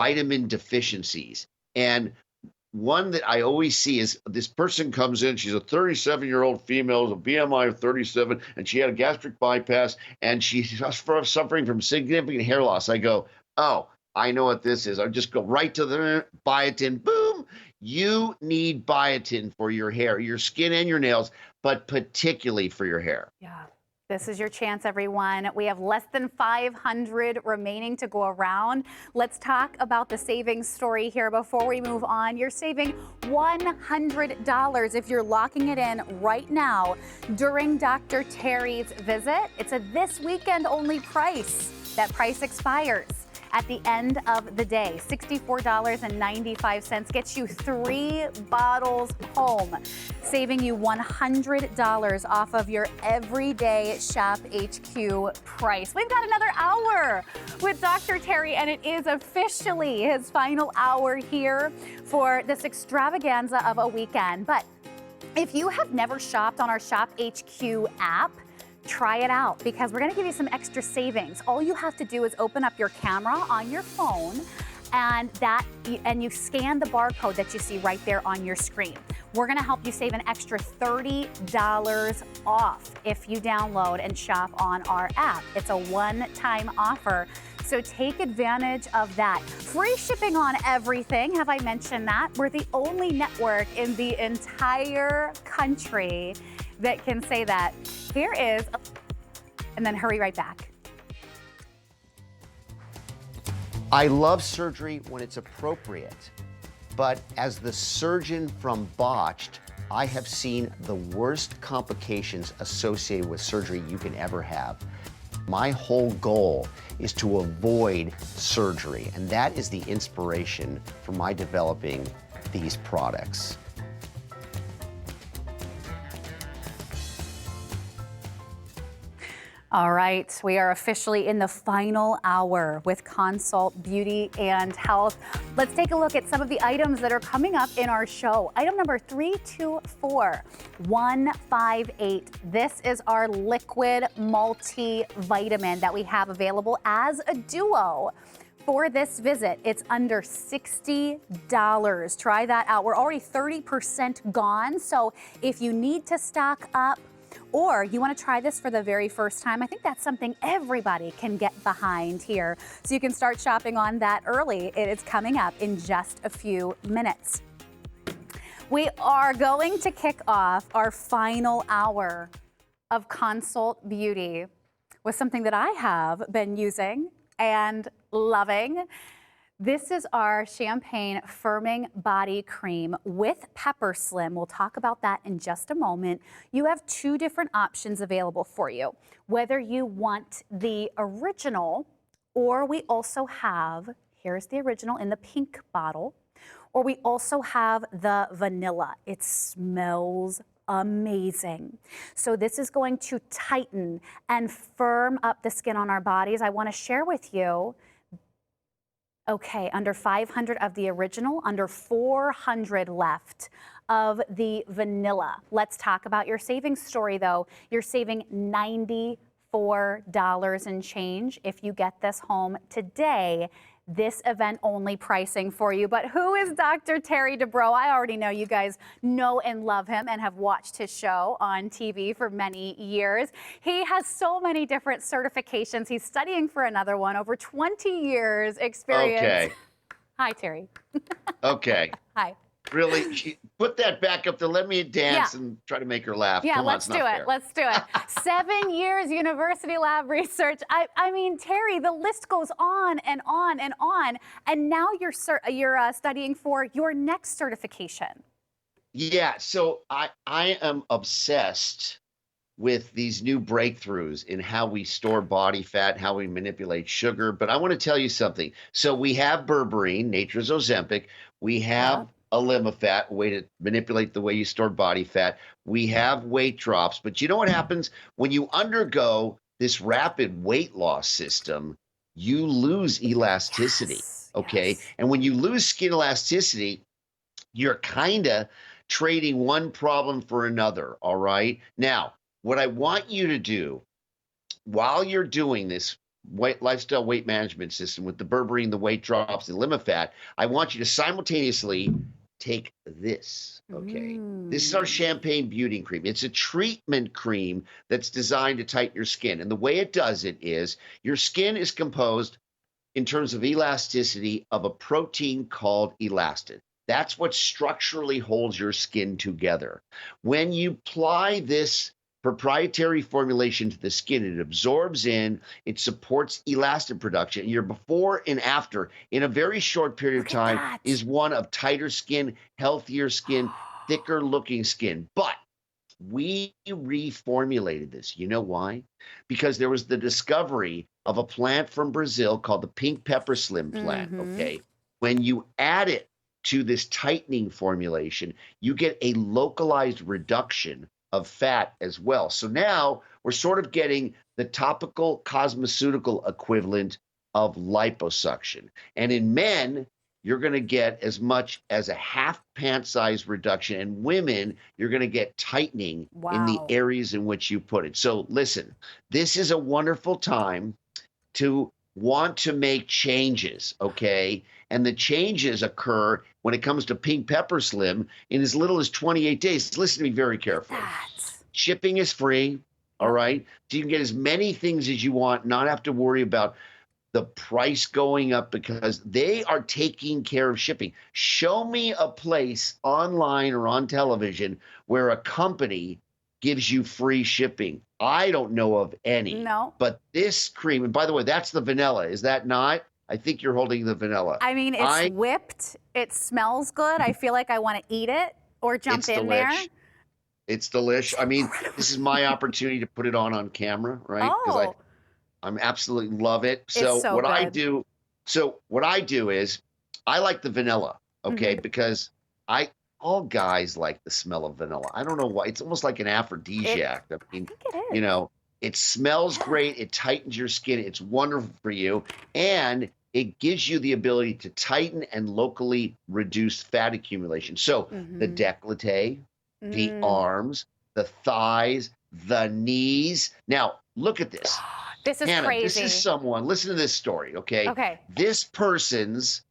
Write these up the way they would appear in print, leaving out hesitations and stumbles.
vitamin deficiencies. And one that I always see is this person comes in, she's a 37-year-old female with a BMI of 37, and she had a gastric bypass, and she's suffering from significant hair loss. I go, oh, I know what this is. I just go right to the biotin, boom. You need biotin for your hair, your skin, and your nails, but particularly for your hair. Yeah. This is your chance, everyone. We have less than 500 remaining to go around. Let's talk about the savings story here before we move on. You're saving $100 if you're locking it in right now during Dr. Terry's visit. It's a this weekend only price. That price expires at the end of the day. $64.95 gets you 3 bottles home, saving you $100 off of your everyday ShopHQ price. We've got another hour with Dr. Terry, and it is officially his final hour here for this extravaganza of a weekend. But if you have never shopped on our ShopHQ app, try it out, because we're going to give you some extra savings. All you have to do is open up your camera on your phone, and you scan the barcode that you see right there on your screen. We're going to help you save an extra $30 off if you download and shop on our app. It's a one-time offer, so take advantage of that. Free shipping on everything. Have I mentioned that? We're the only network in the entire country that can say that. Here is, and then hurry right back. I love surgery when it's appropriate, but as the surgeon from Botched, I have seen the worst complications associated with surgery you can ever have. My whole goal is to avoid surgery, and that is the inspiration for my developing these products. All right, we are officially in the final hour with Consult Beauty and Health. Let's take a look at some of the items that are coming up in our show. Item number 324158. This is our liquid multivitamin that we have available as a duo. For this visit, it's under $60. Try that out. We're already 30% gone, so if you need to stock up, or you want to try this for the very first time, I think that's something everybody can get behind here. So you can start shopping on that early. It is coming up in just a few minutes. We are going to kick off our final hour of Consult Beauty with something that I have been using and loving. This is our Champagne Firming Body Cream with Pepper Slim. We'll talk about that in just a moment. You have 2 different options available for you, whether you want the original, or we also have, here's the original in the pink bottle, or we also have the vanilla. It smells amazing. So this is going to tighten and firm up the skin on our bodies. I want to share with you. Okay, under 500 of the original, under 400 left of the vanilla. Let's talk about your savings story, though. You're saving $94 and change if you get this home today. This event only pricing for you. But who is Dr. Terry Dubrow? I already know you guys know and love him and have watched his show on TV for many years. He has so many different certifications. He's studying for another one, over 20 years experience. Okay. Hi, Terry. Okay. Hi. Really, put that back up to let me dance and try to make her laugh. Yeah, Come on, let's do it. Let's do it. 7 years university lab research. I mean, Terry, the list goes on and on and on. And now you're studying for your next certification. Yeah, so I am obsessed with these new breakthroughs in how we store body fat, how we manipulate sugar. But I want to tell you something. So we have berberine, nature's Ozempic. We have Alimofat, a way to manipulate the way you store body fat. We have weight drops. But you know what happens? When you undergo this rapid weight loss system, you lose elasticity, okay? Yes. And when you lose skin elasticity, you're kind of trading one problem for another, all right? Now, what I want you to do while you're doing this, lifestyle weight management system with the berberine, the weight drops, the LimaFat, I want you to simultaneously take this, okay? This is our champagne beauty cream. It's a treatment cream that's designed to tighten your skin. And the way it does it is your skin is composed in terms of elasticity of a protein called elastin. That's what structurally holds your skin together. When you apply this proprietary formulation to the skin, it absorbs in, it supports elastin production. Your before and after in a very short period of time is one of tighter skin, healthier skin, thicker looking skin. But we reformulated this. You know why? Because there was the discovery of a plant from Brazil called the pink pepper slim plant, okay? When you add it to this tightening formulation, you get a localized reduction of fat as well. So now we're sort of getting the topical cosmeceutical equivalent of liposuction. And in men, you're going to get as much as a half pant size reduction. And women, you're going to get tightening in the areas in which you put it. So listen, this is a wonderful time to want to make changes, okay? And the changes occur when it comes to pink pepper slim in as little as 28 days. Listen to me very carefully. Shipping is free, all right? So you can get as many things as you want, not have to worry about the price going up because they are taking care of shipping. Show me a place online or on television where a company gives you free shipping. I don't know of any. No. But this cream, and by the way, that's the vanilla, is that not? I think you're holding the vanilla. I mean, it's whipped. It smells good. I feel like I want to eat it or jump in there. It's delish. I mean, this is my opportunity to put it on camera, right? Because I'm absolutely love it. So what I do, is I like the vanilla, okay? Because all guys like the smell of vanilla. I don't know why. It's almost like an aphrodisiac. I mean, it is. you know, it smells great. It tightens your skin. It's wonderful for you. And it gives you the ability to tighten and locally reduce fat accumulation. So the décolleté, the arms, the thighs, the knees. Now, look at this. This is Hannah, crazy. This is someone, listen to this story, okay? Okay. This person's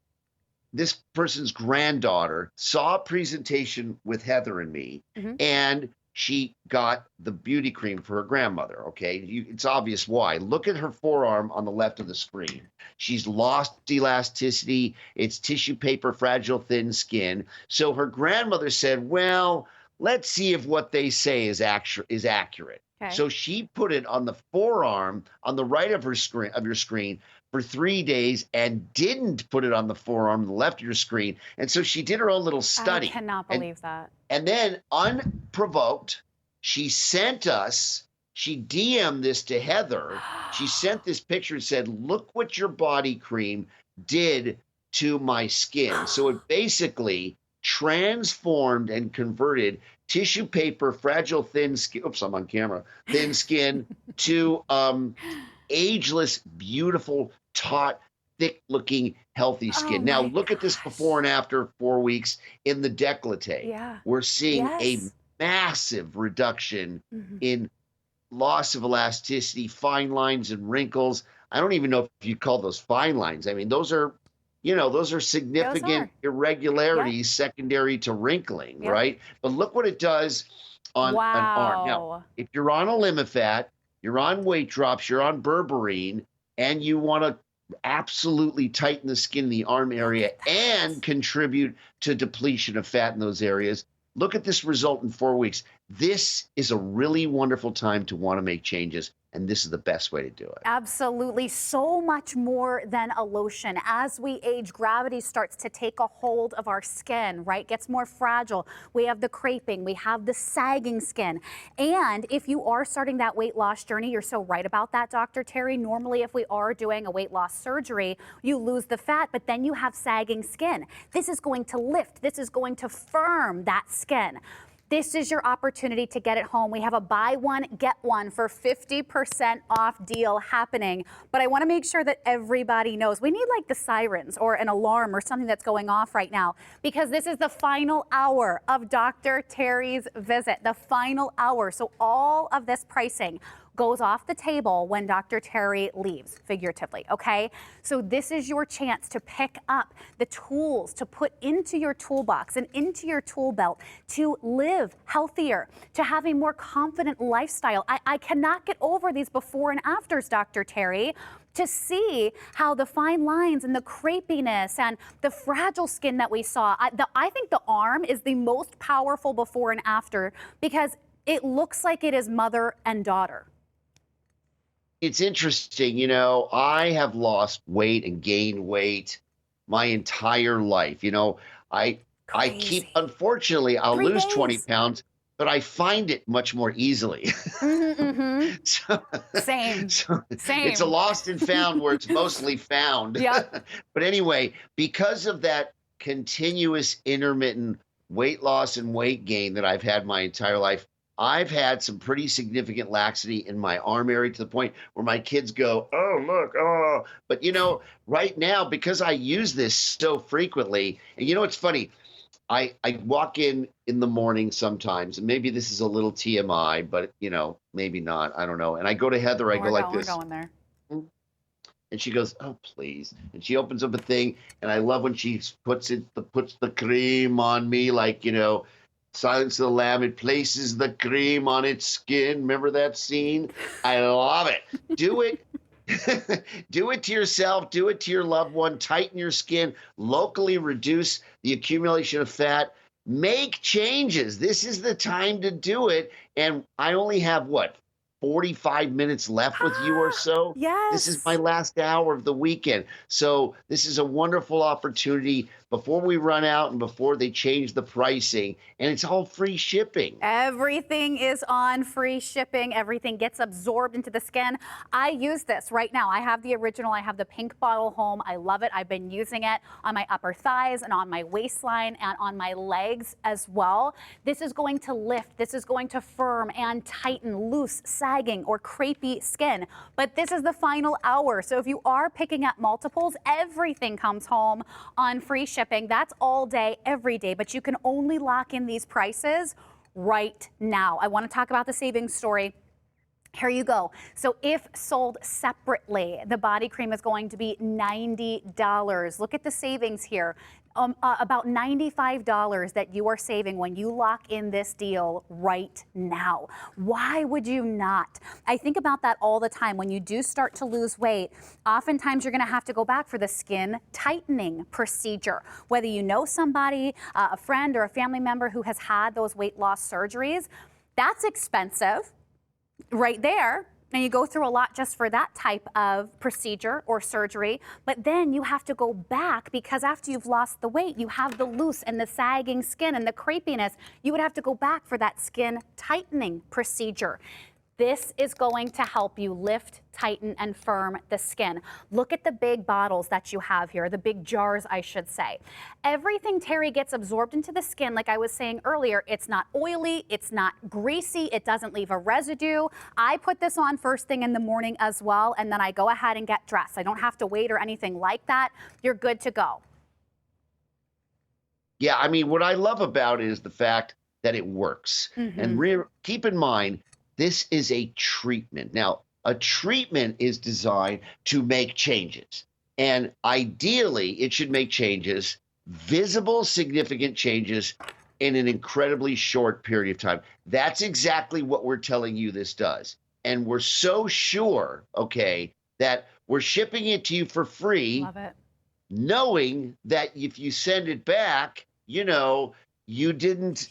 granddaughter saw a presentation with Heather and me, and she got the beauty cream for her grandmother, okay? It's obvious why. Look at her forearm on the left of the screen. She's lost elasticity. It's tissue paper, fragile, thin skin. So her grandmother said, well, let's see if what they say is accurate. Okay. So she put it on the forearm on the right of your screen for 3 days and didn't put it on the forearm on the left of your screen. And so she did her own little study. I cannot believe that. And then unprovoked, she DM'd this to Heather. She sent this picture and said, look what your body cream did to my skin. So it basically transformed and converted tissue paper, fragile, thin skin. Oops, I'm on camera. Thin skin to ageless, beautiful, taut, thick-looking, healthy skin. Now look at this before and after 4 weeks in the décolleté. Yeah. We're seeing a massive reduction in loss of elasticity, fine lines and wrinkles. I don't even know if you call those fine lines. I mean, those are significant irregularities secondary to wrinkling, right? But look what it does on an arm. Now, if you're on a LimaFat, you're on weight drops, you're on berberine, and you want to absolutely tighten the skin in the arm area and contribute to depletion of fat in those areas, look at this result in 4 weeks. This is a really wonderful time to want to make changes. And this is the best way to do it. Absolutely. So much more than a lotion. As we age, gravity starts to take a hold of our skin, right? Gets more fragile. We have the creping. We have the sagging skin. And if you are starting that weight loss journey, you're so right about that, Dr. Terry. Normally, if we are doing a weight loss surgery, you lose the fat, but then you have sagging skin. This is going to lift. This is going to firm that skin. This is your opportunity to get it home. We have a buy one, get one for 50% off deal happening. But I want to make sure that everybody knows. We need like the sirens or an alarm or something that's going off right now, because this is the final hour of Dr. Terry's visit, the final hour. So all of this pricing goes off the table when Dr. Terry leaves, figuratively, okay? So this is your chance to pick up the tools to put into your toolbox and into your tool belt to live healthier, to have a more confident lifestyle. I cannot get over these before and afters, Dr. Terry, to see how the fine lines and the crepiness and the fragile skin that we saw. I think the arm is the most powerful before and after because it looks like it is mother and daughter. It's interesting, I have lost weight and gained weight my entire life. I keep, Crazy. unfortunately, I'll 3 lose 20 days. pounds, but I find it much more easily. So, Same. so it's a Same. lost and found where it's mostly found. Yep. But anyway, because of that continuous intermittent weight loss and weight gain that I've had my entire life, I've had some pretty significant laxity in my arm area to the point where my kids go, "Oh, look, oh." But right now, because I use this so frequently, and it's funny, I walk in the morning sometimes, and maybe this is a little TMI, but maybe not. I don't know. And I go to Heather, I Oh, go like we're this, going there. and she goes, "Oh, please." And she opens up a thing, and I love when she puts the cream on me, like, Silence of the Lamb. It places the cream on its skin. Remember that scene? I love it. Do it. Do it to yourself, do it to your loved one, tighten your skin, locally reduce the accumulation of fat, make changes. This is the time to do it. And I only have 45 minutes left with you or so. This is my Yes. last hour of the weekend. So this is a wonderful opportunity before we run out and before they change the pricing. And it's all free shipping. Everything is on free shipping. Everything gets absorbed into the skin. I use this right now. I have the original. I have the pink bottle home. I love it. I've been using it on my upper thighs and on my waistline and on my legs as well. This is going to lift. This is going to firm and tighten loose, sagging, or crepey skin. But this is the final hour. So if you are picking up multiples, everything comes home on free shipping. That's all day, every day. But you can only lock in these prices right now. I want to talk about the savings story. Here you go. So if sold separately, the body cream is going to be $90. Look at the savings here. About $95 that you are saving when you lock in this deal right now. Why would you not? I think about that all the time. When you do start to lose weight, oftentimes you're going to have to go back for the skin tightening procedure. Whether you know somebody, a friend or a family member who has had those weight loss surgeries, that's expensive right there. And you go through a lot just for that type of procedure or surgery, but then you have to go back because after you've lost the weight, you have the loose and the sagging skin and the crepiness. You would have to go back for that skin tightening procedure. This is going to help you lift, tighten, and firm the skin. Look at the big bottles that you have here, the big jars, I should say. Everything, Terry, gets absorbed into the skin. Like I was saying earlier, it's not oily, it's not greasy, it doesn't leave a residue. I put this on first thing in the morning as well, and then I go ahead and get dressed. I don't have to wait or anything like that. You're good to go. Yeah, I mean, what I love about it is the fact that it works. And keep in mind, this is a treatment. Now, a treatment is designed to make changes. And ideally, it should make changes, visible, significant changes in an incredibly short period of time. That's exactly what we're telling you this does. And we're so sure, okay, that we're shipping it to you for free. Love it. Knowing that if you send it back, you didn't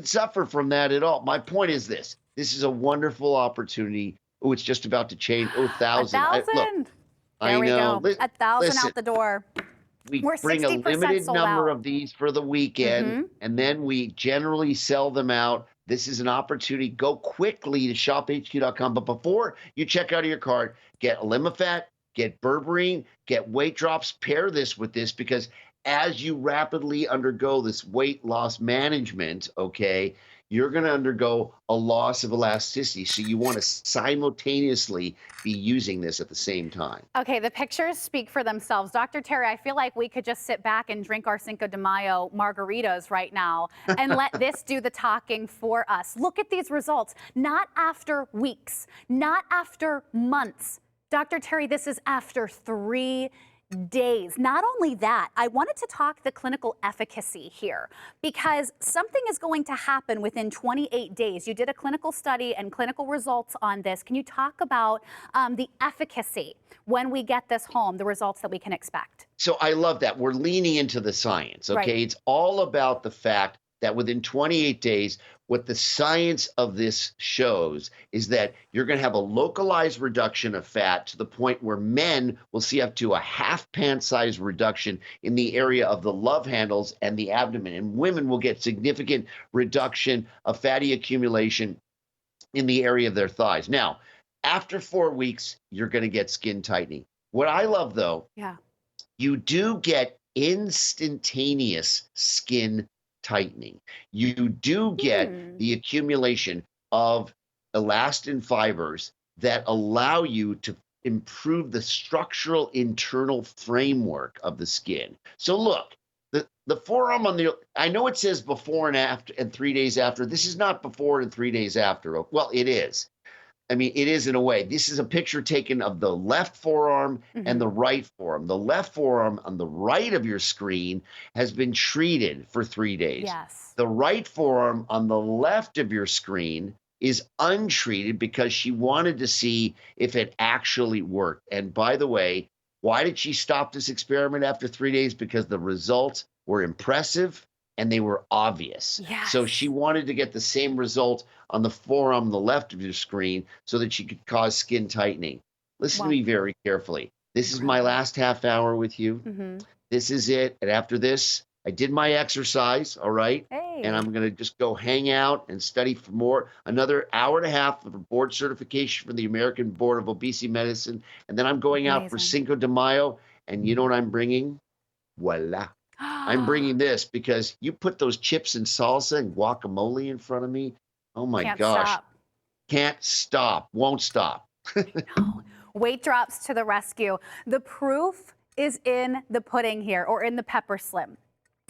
suffer from that at all. My point is this is a wonderful opportunity. Oh, it's just about to change. Oh, 1,000. 1,000. I know. 1,000 out the door. We're bring a 60% limited sold number out. of these for the weekend, and then we generally sell them out. This is an opportunity. Go quickly to shophq.com. But before you check out of your cart, get Elimifat, get berberine, get weight drops. Pair this with this because as you rapidly undergo this weight loss management, okay, you're going to undergo a loss of elasticity. So you want to simultaneously be using this at the same time. Okay, the pictures speak for themselves. Dr. Terry, I feel like we could just sit back and drink our Cinco de Mayo margaritas right now and let this do the talking for us. Look at these results, not after weeks, not after months. Dr. Terry, this is after 3 days. Not only that, I wanted to talk the clinical efficacy here because something is going to happen within 28 days. You did a clinical study and clinical results on this. Can you talk about the efficacy when we get this home, the results that we can expect? So I love that. We're leaning into the science, okay? Right. It's all about the fact that within 28 days, what the science of this shows is that you're going to have a localized reduction of fat to the point where men will see up to a half pant size reduction in the area of the love handles and the abdomen. And women will get significant reduction of fatty accumulation in the area of their thighs. Now, after 4 weeks, you're going to get skin tightening. What I love, though, Yeah. you do get instantaneous skin tightening. You do get the accumulation of elastin fibers that allow you to improve the structural internal framework of the skin. So look, the forearm on the, I know it says before and after and 3 days after. This is not before and 3 days after. Well, it is. I mean, it is in a way. This is a picture taken of the left forearm and the right forearm. The left forearm on the right of your screen has been treated for 3 days. Yes. The right forearm on the left of your screen is untreated because she wanted to see if it actually worked. And by the way, why did she stop this experiment after 3 days? Because the results were impressive and they were obvious. Yes. So she wanted to get the same result on the forearm on the left of your screen so that she could cause skin tightening. Listen to me very carefully. This is my last half hour with you. This is it. And after this, I did my exercise, all right? Hey. And I'm going to just go hang out and study for more, another hour and a half for board certification for the American Board of Obesity Medicine. And then I'm going out for Cinco de Mayo. And you know what I'm bringing? Voila. I'm bringing this because you put those chips and salsa and guacamole in front of me. Oh my gosh. Stop. Can't stop. Won't stop. No. Weight drops to the rescue. The proof is in the pudding here, or in the pepper slim.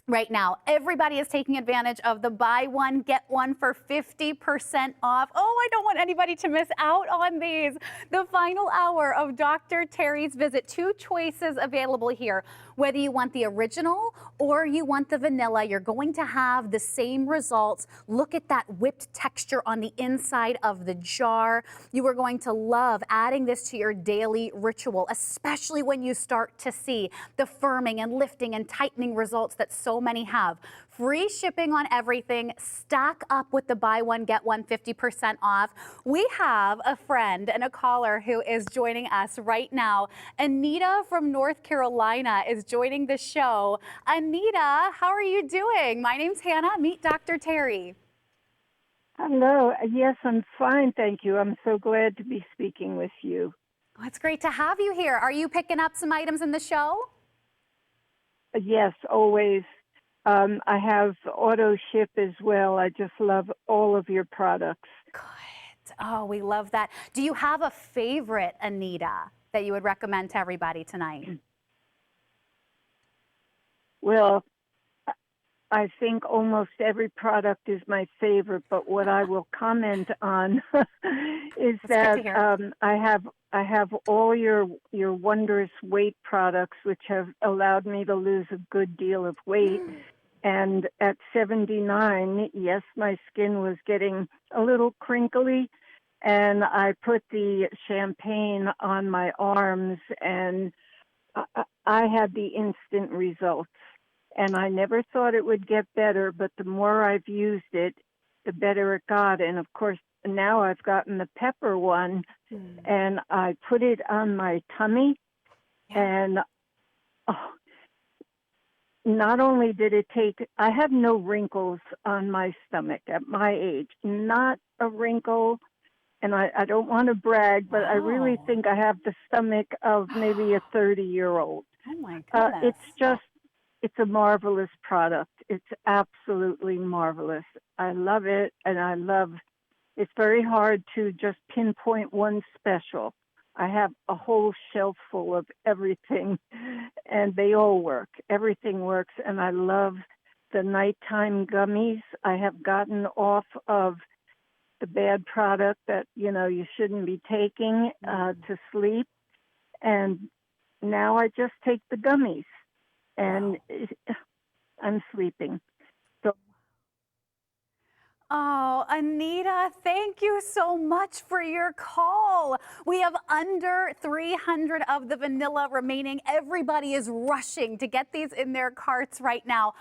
Right now, everybody is taking advantage of the buy one, get one for 50% off. Oh, I don't want anybody to miss out on these. The final hour of Dr. Terry's visit. 2 choices available here. Whether you want the original or you want the vanilla, you're going to have the same results. Look at that whipped texture on the inside of the jar. You are going to love adding this to your daily ritual, especially when you start to see the firming and lifting and tightening results that so many have. Free shipping on everything. Stock up with the buy one, get one 50% off. We have a friend and a caller who is joining us right now. Anita from North Carolina is joining the show. Anita, how are you doing? My name's Hannah. Meet Dr. Terry. Hello. Yes, I'm fine, thank you. I'm so glad to be speaking with you. Oh, it's great to have you here. Are you picking up some items in the show? Yes, always. I have auto ship as well. I just love all of your products. Good. Oh, we love that. Do you have a favorite, Anita, that you would recommend to everybody tonight? Well, I think almost every product is my favorite, but what I will comment on is that I have all your wondrous weight products, which have allowed me to lose a good deal of weight. And at 79, yes, my skin was getting a little crinkly, and I put the champagne on my arms, and I had the instant results. And I never thought it would get better, but the more I've used it, the better it got. And of course, now I've gotten the pepper one, and I put it on my tummy, and not only did it take, I have no wrinkles on my stomach at my age, not a wrinkle. And I don't want to brag, but I really think I have the stomach of maybe a 30-year-old. Oh my goodness. It's a marvelous product. It's absolutely marvelous. I love it, and it's very hard to just pinpoint one special. I have a whole shelf full of everything, and they all work. Everything works, and I love the nighttime gummies. I have gotten off of the bad product that, you shouldn't be taking to sleep, and now I just take the gummies, and I'm sleeping. So Oh, Anita, thank you so much for your call. We have under 300 of the vanilla remaining. Everybody is rushing to get these in their carts right now.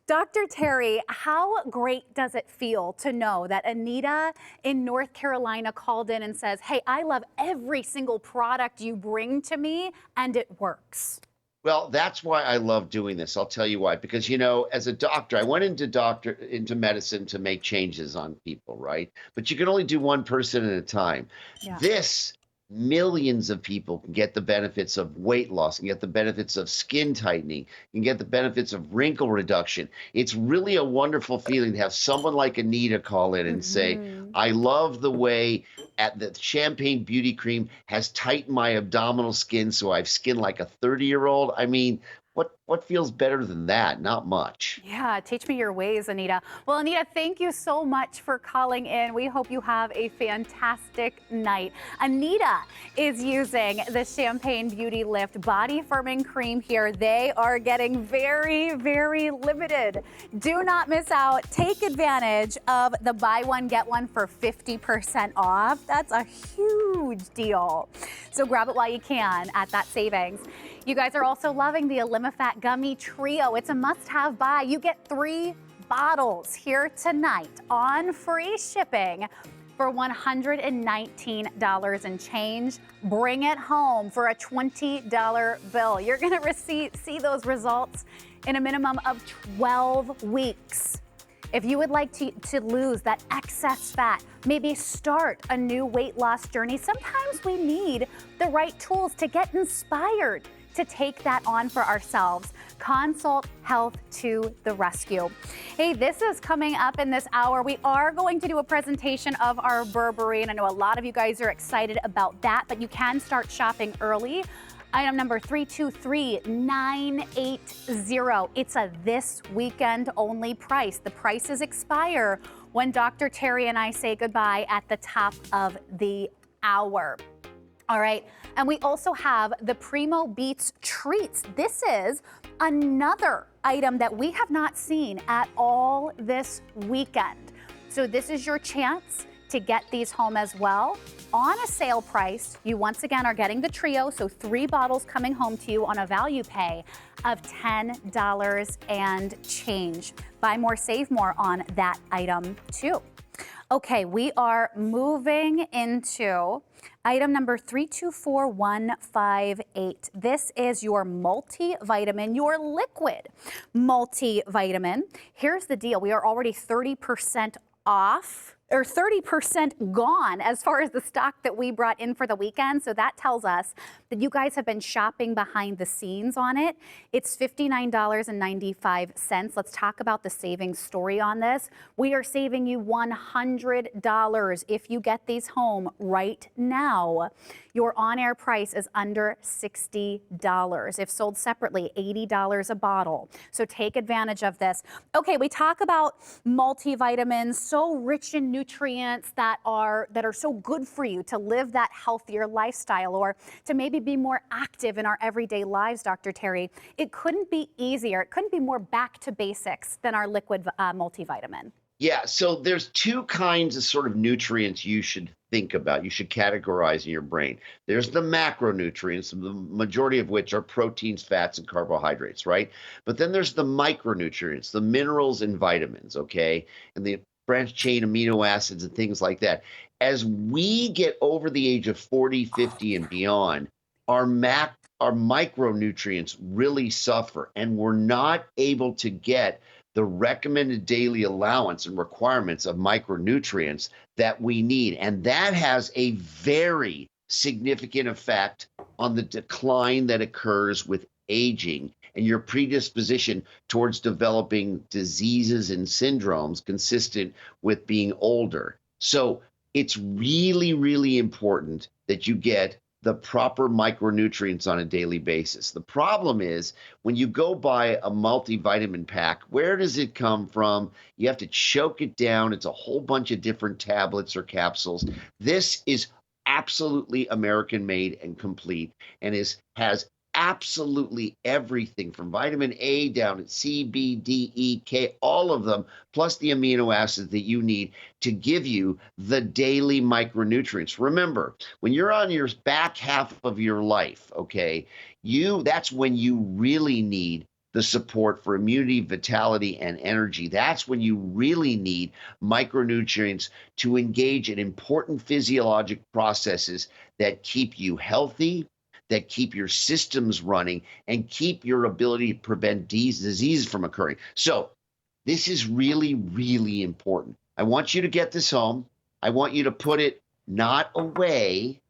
Dr. Terry, how great does it feel to know that Anita in North Carolina called in and says, hey, I love every single product you bring to me and it works? Well, that's why I love doing this. I'll tell you why. Because, as a doctor, I went into medicine to make changes on people, right? But you can only do one person at a time. Yeah. This, millions of people can get the benefits of weight loss, can get the benefits of skin tightening, can get the benefits of wrinkle reduction. It's really a wonderful feeling to have someone like Anita call in and say, I love the way the champagne beauty cream has tightened my abdominal skin so I've skin like a 30-year-old. I mean, what feels better than that? Not much. Yeah, teach me your ways, Anita. Well, Anita, thank you so much for calling in. We hope you have a fantastic night. Anita is using the Champagne Beauty Lift Body Firming Cream here. They are getting very, very limited. Do not miss out. Take advantage of the buy one, get one for 50% off. That's a huge deal. So grab it while you can at that savings. You guys are also loving the ElimiFat Gummy Trio. It's a must-have buy. You get 3 bottles here tonight on free shipping for $119 and change. Bring it home for a $20 bill. You're going to see those results in a minimum of 12 weeks. If you would like to lose that excess fat, maybe start a new weight loss journey, sometimes we need the right tools to get inspired to take that on for ourselves. Consult Health to the rescue. Hey, this is coming up in this hour. We are going to do a presentation of our Burberry, and I know a lot of you guys are excited about that, but you can start shopping early. Item number 323980. It's a this weekend only price. The prices expire when Dr. Terry and I say goodbye at the top of the hour. All right, and we also have the Primo Beats Treats. This is another item that we have not seen at all this weekend. So this is your chance to get these home as well. On a sale price, you once again are getting the trio, so 3 bottles coming home to you on a value pay of $10 and change. Buy more, save more on that item too. Okay, we are moving into item number 324158. This is your multivitamin, your liquid multivitamin. Here's the deal. We are already 30% off, or 30% gone as far as the stock that we brought in for the weekend. So that tells us that you guys have been shopping behind the scenes on it. It's $59.95. Let's talk about the savings story on this. We are saving you $100 if you get these home right now. Your on-air price is under $60. If sold separately, $80 a bottle. So take advantage of this. Okay, we talk about multivitamins, so rich in nutrients that are so good for you to live that healthier lifestyle or to maybe be more active in our everyday lives, Dr. Terry. It couldn't be easier. It couldn't be more back to basics than our liquid multivitamin. Yeah, so there's 2 kinds of sort of nutrients you should think about, you should categorize in your brain. There's the macronutrients, the majority of which are proteins, fats, and carbohydrates, right? But then there's the micronutrients, the minerals and vitamins, okay? And the branched chain amino acids and things like that. As we get over the age of 40, 50, and beyond, our micronutrients really suffer, and we're not able to get the recommended daily allowance and requirements of micronutrients that we need. And that has a very significant effect on the decline that occurs with aging and your predisposition towards developing diseases and syndromes consistent with being older. So it's really, really important that you get the proper micronutrients on a daily basis. The problem is when you go buy a multivitamin pack, where does it come from? You have to choke it down. It's a whole bunch of different tablets or capsules. This is absolutely American made and complete, and has absolutely everything from vitamin A down to C, B, D, E, K, all of them, plus the amino acids that you need to give you the daily micronutrients. Remember, when you're on your back half of your life, okay, that's when you really need the support for immunity, vitality, and energy. That's when you really need micronutrients to engage in important physiologic processes that keep you healthy, that keep your systems running, and keep your ability to prevent disease from occurring. So this is really, really important. I want you to get this home. I want you to put it not away,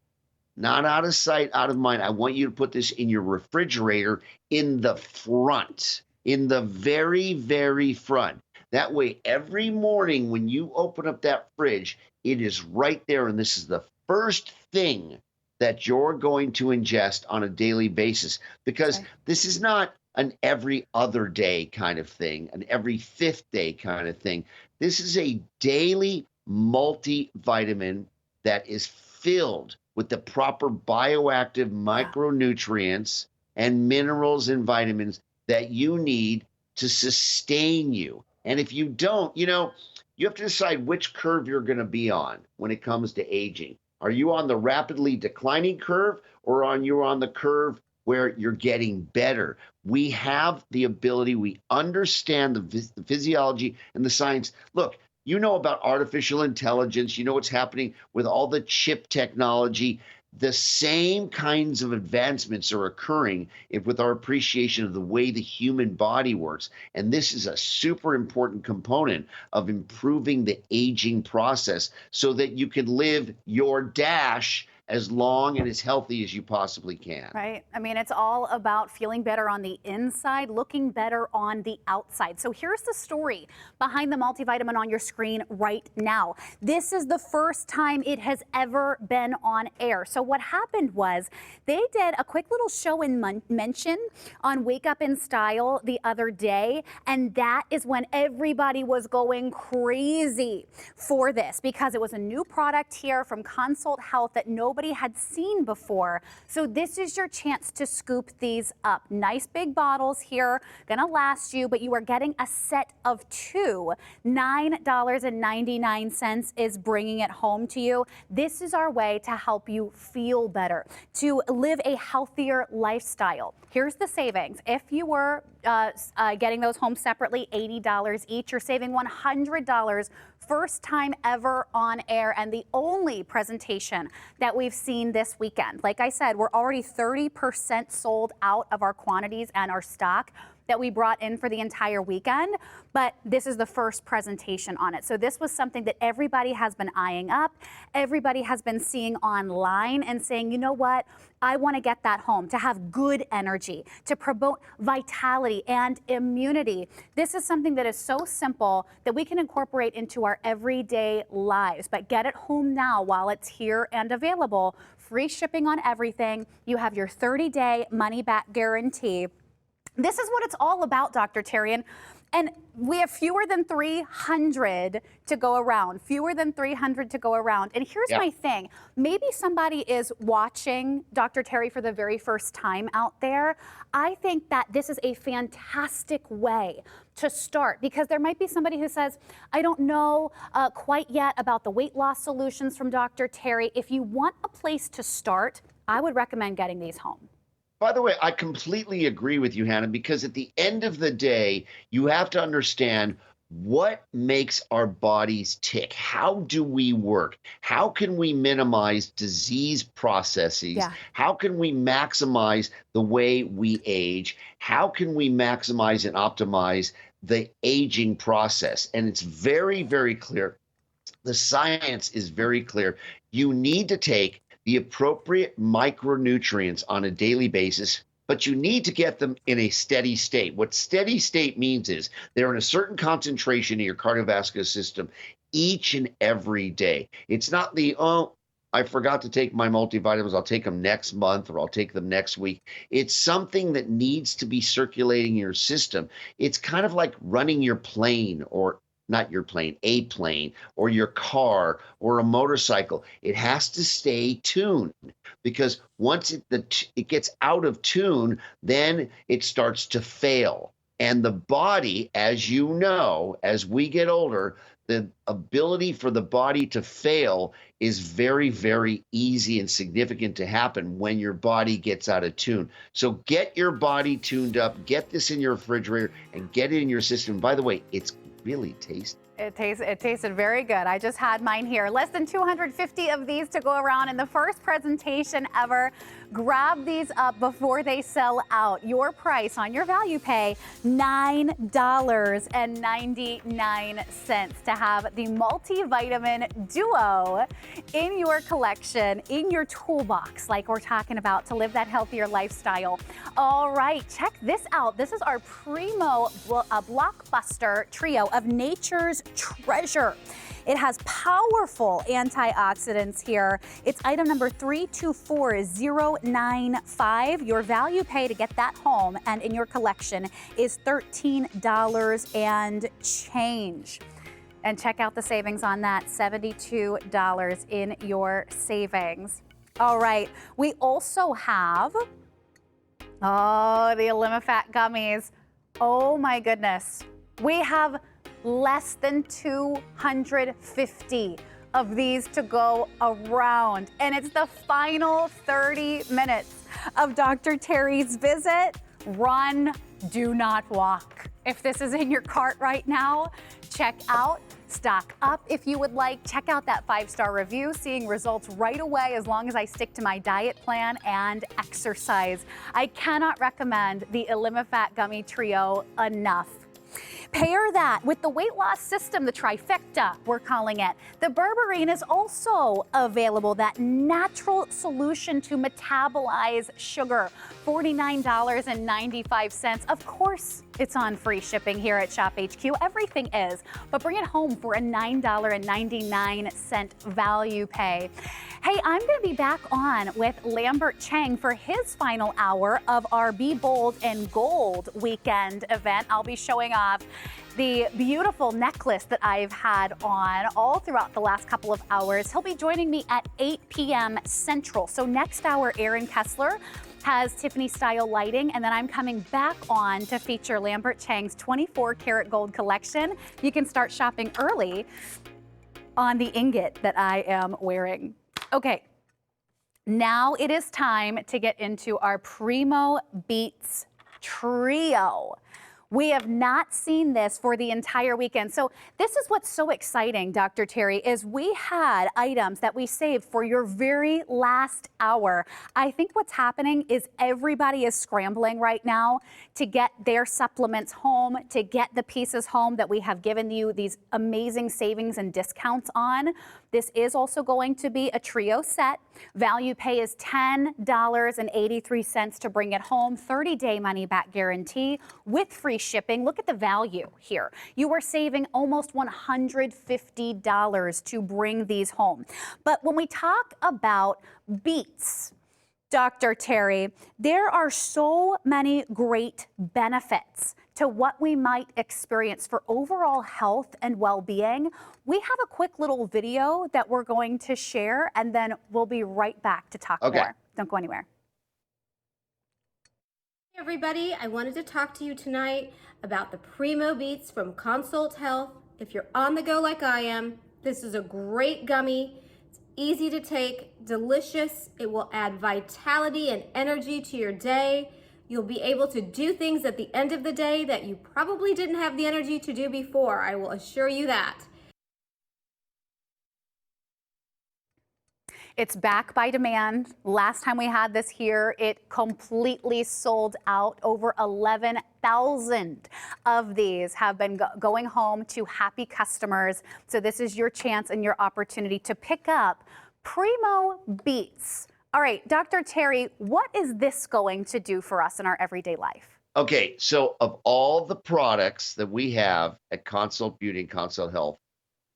not out of sight, out of mind. I want you to put this in your refrigerator in the front, in the very, very front. That way, every morning when you open up that fridge, it is right there. And this is the first thing that you're going to ingest on a daily basis, because this is not an every other day kind of thing, an every fifth day kind of thing. This is a daily multivitamin that is filled with the proper bioactive micronutrients and minerals and vitamins that you need to sustain you. And if you don't, you have to decide which curve you're going to be on when it comes to aging. Are you on the rapidly declining curve, or are you on the curve where you're getting better? We have the ability, we understand the physiology and the science. Look, you know about artificial intelligence, you know what's happening with all the chip technology. The same kinds of advancements are occurring with our appreciation of the way the human body works. And this is a super important component of improving the aging process so that you can live your dash as long and as healthy as you possibly can. Right. I mean, it's all about feeling better on the inside, looking better on the outside. So here's the story behind the multivitamin on your screen right now. This is the first time it has ever been on air. So what happened was they did a quick little show and mention on Wake Up in Style the other day. And that is when everybody was going crazy for this, because it was a new product here from Consult Health that nobody had seen before. So this is your chance to scoop these up. Nice big bottles here, gonna last you, but you are getting a set of two. $9.99 is bringing it home to you. This is our way to help you feel better, to live a healthier lifestyle. Here's the savings. If you were getting those home separately, $80 each, you're saving $100. First time ever on air, and the only presentation that we've seen this weekend. Like I said, we're already 30% sold out of our quantities and our stock that we brought in for the entire weekend, but this is the first presentation on it. So this was something that everybody has been eyeing up. Everybody has been seeing online and saying, you know what? I want to get that home, to have good energy, to promote vitality and immunity. This is something that is so simple that we can incorporate into our everyday lives, but get it home now while it's here and available. Free shipping on everything. You have your 30-day money-back guarantee. This is what it's all about, Dr. Tarian. And we have fewer than 300 to go around, fewer than 300 to go around. And here's my thing. Maybe somebody is watching Dr. Terry for the very first time out there. I think that this is a fantastic way to start, because there might be somebody who says, I don't know quite yet about the weight loss solutions from Dr. Terry. If you want a place to start, I would recommend getting these home. By the way, I completely agree with you, Hannah, because at the end of the day, you have to understand what makes our bodies tick. How do we work? How can we minimize disease processes? Yeah. How can we maximize the way we age? How can we maximize and optimize the aging process? And it's very, very clear. The science is very clear. You need to take the appropriate micronutrients on a daily basis but you need to get them in a steady state. What steady state means is they're in a certain concentration in your cardiovascular system each and every day. It's not the, oh, I forgot to take my multivitamins. I'll take them next month or I'll take them next week. It's something that needs to be circulating in your system. It's kind of like running your plane, or not your plane, a plane, or your car or a motorcycle. It has to stay tuned, because once it gets out of tune, then it starts to fail. And the body, as you know, as we get older, the ability for the body to fail is very, very easy and significant to happen when your body gets out of tune. So get your body tuned up, get this in your refrigerator, and get it in your system. By the way, it's really tasty. It tasted very good. I just had mine here. Less than 250 of these to go around in the first presentation ever. Grab these up before they sell out. Your price on your value pay, $9.99 to have the multivitamin duo in your collection, in your toolbox, like we're talking about, to live that healthier lifestyle. All right, check this out. This is our primo blockbuster trio of nature's treasure. It has powerful antioxidants here. It's item number 324095. Your value pay to get that home and in your collection is $13 and change. And check out the savings on that, $72 in your savings. All right, we also have, the Elimifat gummies. Oh my goodness. We have less than 250 of these to go around. And it's the final 30 minutes of Dr. Terry's visit. Run, do not walk. If this is in your cart right now, check out, stock up if you would like. Check out that 5-star review, seeing results right away as long as I stick to my diet plan and exercise. I cannot recommend the Elimifat Gummy Trio enough. Pair that with the weight loss system, the trifecta, we're calling it. The berberine is also available, that natural solution to metabolize sugar, $49.95. Of course, it's on free shipping here at ShopHQ. Everything is, but bring it home for a $9.99 value pay. Hey, I'm going to be back on with Lambert Chang for his final hour of our Be Bold and Gold weekend event. I'll be showing off the beautiful necklace that I've had on all throughout the last couple of hours. He'll be joining me at 8 p.m. Central. So next hour, Aaron Kessler has Tiffany style lighting, and then I'm coming back on to feature Lambert Chang's 24 karat gold collection. You can start shopping early on the ingot that I am wearing. Okay, now it is time to get into our Primo Beats Trio. We have not seen this for the entire weekend. So this is what's so exciting, Dr. Terry, is we had items that we saved for your very last hour. I think what's happening is everybody is scrambling right now to get their supplements home, to get the pieces home that we have given you these amazing savings and discounts on. This is also going to be a trio set. Value pay is $10.83 to bring it home. 30-day money-back guarantee with free shipping. Look at the value here. You are saving almost $150 to bring these home. But when we talk about Beats, Dr. Terry, there are so many great benefits to what we might experience for overall health and well-being. We have a quick little video that we're going to share, and then we'll be right back to talk more. Don't go anywhere. Hey everybody, I wanted to talk to you tonight about the Primo Beats from Consult Health. If you're on the go like I am, this is a great gummy. It's easy to take, delicious. It will add vitality and energy to your day. You'll be able to do things at the end of the day that you probably didn't have the energy to do before. I will assure you that. It's back by demand. Last time we had this here, it completely sold out. Over 11,000 of these have been going home to happy customers. So this is your chance and your opportunity to pick up Primo Beats All right, Dr. Terry, what is this going to do for us in our everyday life? Okay, so of all the products that we have at Consult Beauty and Consult Health,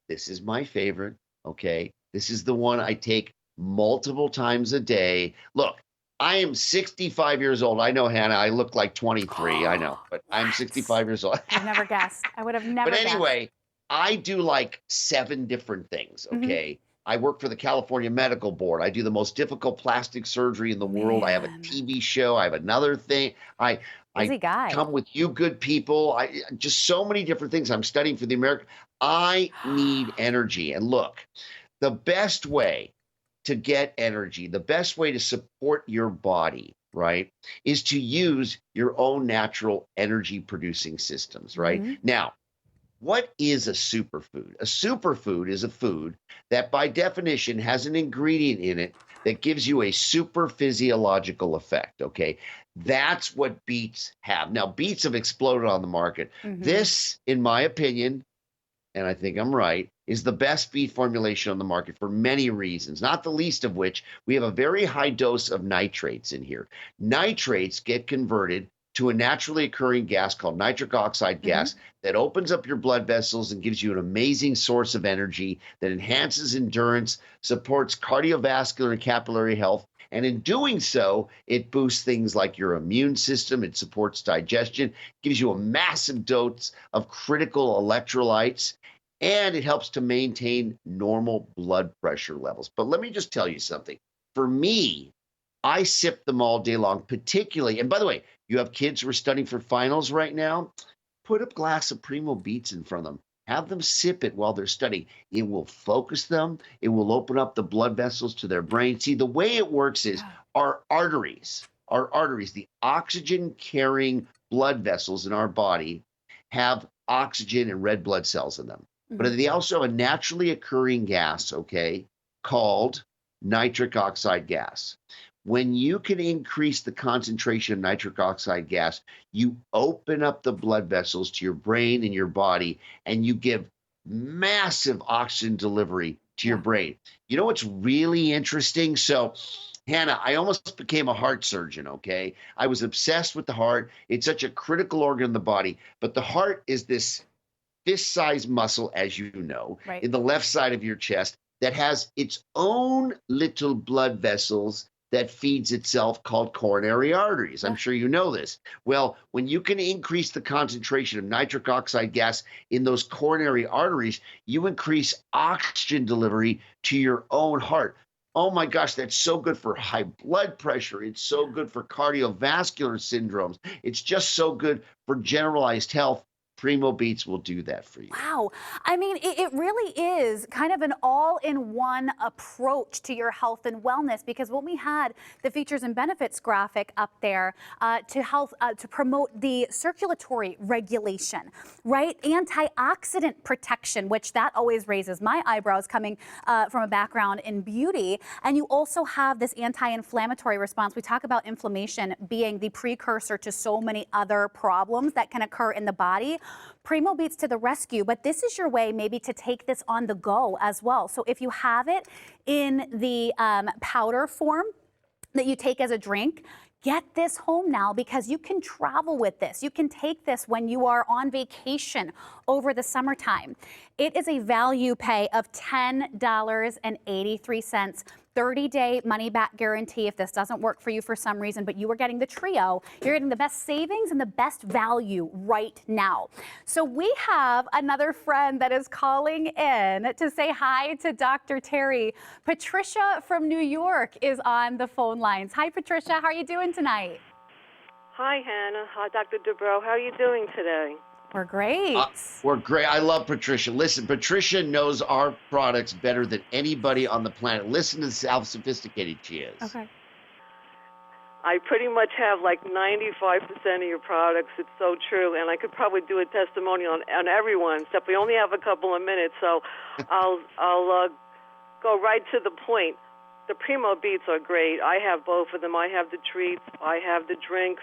this is my favorite. Okay, this is the one I take multiple times a day. Look, I am 65 years old. I know, Hannah, I look like 23. I know, but I'm What? 65 years old. I've never guessed. I would have But never guessed. anyway, I do like 7 different things, Hmm. okay? I work for the California Medical Board. I do the most difficult plastic surgery in the world. I have a Man, TV show. I have another thing. I busy guy. come with you good people. I just so many different things. I'm studying for the American. I need energy. And look, the best way to get energy, the best way to support your body, right, is to use your own natural energy producing systems, right? Hmm. Now, what is a superfood? A superfood is a food that, by definition, has an ingredient in it that gives you a super physiological effect. Okay. That's what beets have. Now, beets have exploded on the market. Hmm. This, in my opinion, and I think I'm right, is the best beet formulation on the market for many reasons, not the least of which we have a very high dose of nitrates in here. Nitrates get converted to a naturally occurring gas called nitric oxide Hmm. gas that opens up your blood vessels and gives you an amazing source of energy that enhances endurance, supports cardiovascular and capillary health. And in doing so, it boosts things like your immune system, it supports digestion, gives you a massive dose of critical electrolytes, and it helps to maintain normal blood pressure levels. But let me just tell you something. For me, I sip them all day long, particularly. And by the way, you have kids who are studying for finals right now, put a glass of Primo Beats in front of them. Have them sip it while they're studying. It will focus them. It will open up the blood vessels to their brain. See, the way it works is our arteries, the oxygen carrying blood vessels in our body have oxygen and red blood cells in them. But Hmm. they also have a naturally occurring gas, okay, called nitric oxide gas. When you can increase the concentration of nitric oxide gas, you open up the blood vessels to your brain and your body, and you give massive oxygen delivery to your Yeah. brain. You know what's really interesting? So, Hannah, I almost became a heart surgeon, okay? I was obsessed with the heart. It's such a critical organ in the body, but the heart is this fist-sized muscle, as you know, Right. in the left side of your chest that has its own little blood vessels that feeds itself called coronary arteries. I'm Yeah. sure you know this. Well, when you can increase the concentration of nitric oxide gas in those coronary arteries, you increase oxygen delivery to your own heart. Oh my gosh, that's so good for high blood pressure. It's so Yeah. good for cardiovascular syndromes. It's just so good for generalized health. Primo Beats will do that for you. Wow. I mean, it really is kind of an all-in-one approach to your health and wellness, because when we had the features and benefits graphic up there to promote the circulatory regulation, right? Antioxidant protection, which that always raises my eyebrows coming from a background in beauty. And you also have this anti-inflammatory response. We talk about inflammation being the precursor to so many other problems that can occur in the body. Primo Beats to the rescue, but this is your way maybe to take this on the go as well. So if you have it in the powder form that you take as a drink, get this home now, because you can travel with this. You can take this when you are on vacation over the summertime. It is a value pay of $10.83. 30-day money-back guarantee if this doesn't work for you for some reason, but you are getting the trio. You're getting the best savings and the best value right now. So we have another friend that is calling in to say hi to Dr. Terry. Patricia from New York is on the phone lines. Hi, Patricia. How are you doing tonight? Hi, Hannah. Hi, Dr. Dubrow. How are you doing today? We're great. We're great. I love Patricia. Listen, Patricia knows our products better than anybody on the planet. Listen to how sophisticated she is. Okay. I pretty much have like 95% of your products. It's so true, and I could probably do a testimonial on everyone, except we only have a couple of minutes, so I'll go right to the point. The Primo Beats are great. I have both of them. I have the treats. I have the drinks.